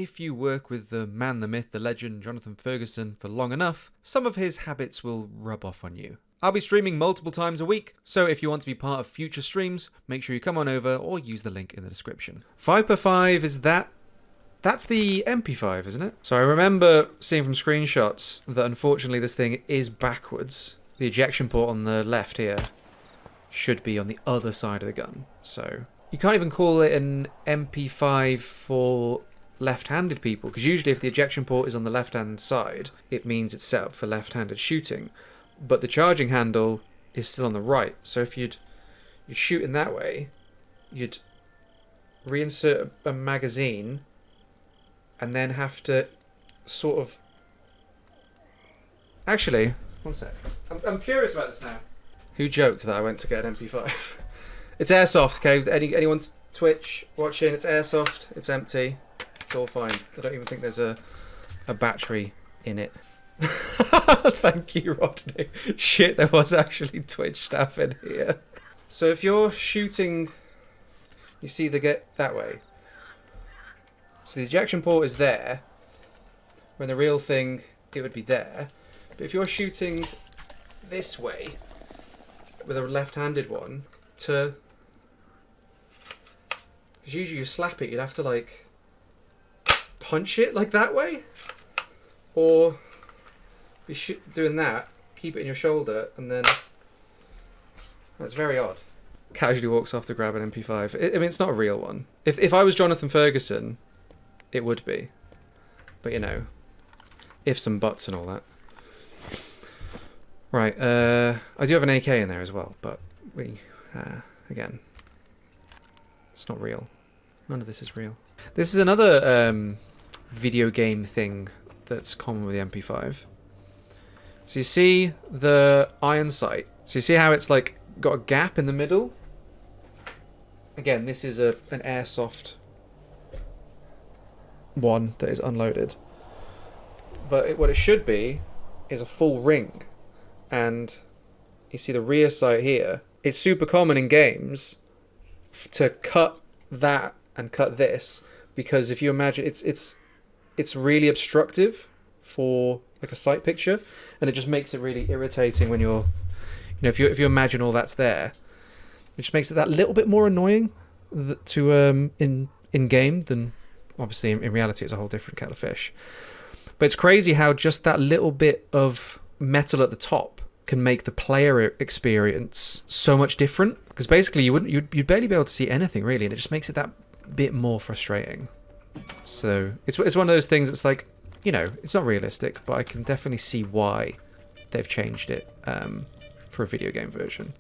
If you work with the man, the myth, the legend, Jonathan Ferguson for long enough, some of his habits will rub off on you. I'll be streaming multiple times a week, so if you want to be part of future streams, make sure you come on over or use the link in the description. 5x5 is that... That's the MP5, isn't it? So I remember seeing from screenshots that unfortunately this thing is backwards. The ejection port on the left here should be on the other side of the gun. So you can't even call it an MP5 for left-handed people, because usually if the ejection port is on the left-hand side, it means it's set up for left-handed shooting. But the charging handle is still on the right. So if you'd shoot in that way, you'd reinsert a magazine and then have to sort of... Actually, one sec. I'm curious about this now. Who joked that I went to get an MP5? It's airsoft, okay? Anyone Twitch watching, it's airsoft, it's empty. It's all fine. I don't even think there's a battery in it. Thank you, Rodney. Shit, there was actually Twitch stuff in here. So if you're shooting, you see the get that way. So the ejection port is there. When the real thing, it would be there. But if you're shooting this way with a left-handed one, because usually you slap it, you'd have to like punch it like that way, or if you're doing that, keep it in your shoulder, and then that's very odd. Casually walks off to grab an MP5. I mean, it's not a real one. If I was Jonathan Ferguson, it would be, but you know, ifs and buts and all that. Right, I do have an AK in there as well, but again, it's not real. None of this is real. This is another video game thing that's common with the MP5. So you see the iron sight. So you see how it's like got a gap in the middle? Again, this is an airsoft one that is unloaded. But what it should be is a full ring. And you see the rear sight here. It's super common in games to cut that and cut this, because if you imagine it's really obstructive for like a sight picture, and it just makes it really irritating when you're, you know, if you imagine all that's there, it just makes it that little bit more annoying to in game than obviously in reality. It's a whole different kettle of fish. But it's crazy how just that little bit of metal at the top can make the player experience so much different, because basically you'd barely be able to see anything really, and it just makes it that bit more frustrating. So it's one of those things that's like, you know, it's not realistic, but I can definitely see why they've changed it for a video game version.